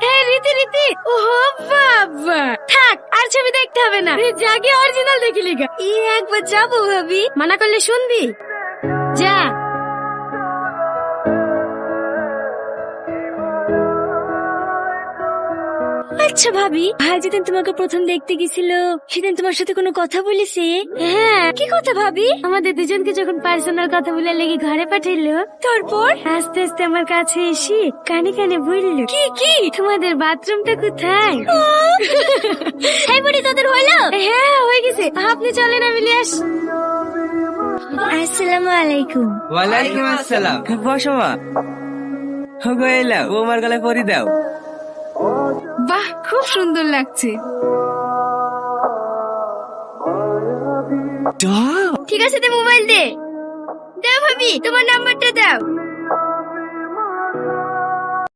হ্যাঁ রীতি রীতি, ও বাবা থাক, আর ছবি দেখতে হবে না, জাগে অরিজিনাল দেখি লিগা। একবার যাবো ভাবি, মানা করলে শুনবি? যা। আচ্ছা ভাবি, ভাই যেদিন তোমাকে প্রথম দেখতে গেছিল সেদিন তোমার সাথে কোনো কথা বলেছে? হ্যাঁ। কি কথা ভাবি? আমাদের দুজনকে যখন পার্সোনাল কথা বলে লেগে ঘরে পাঠাইলো, তারপর আস্তে আস্তে আমার কাছে এসে কানে কানে বললো, কি কি তোমাদের বাথরুমটা কোথায়? এই বুড়ি তোদের হইলো? হ্যাঁ হয়ে গেছে, আপনি চলেন আমি নিয়ে আস। আসসালামু আলাইকুম। ওয়ালাইকুম আসসালাম। বসো মা। গো এলাও, ও আমার গলায় পরি দাও। বাহ, খুব সুন্দর লাগছে। ঠিক আছে, দে মোবাইল দে। দাও ভাবি, তোমার নাম্বারটা দাও।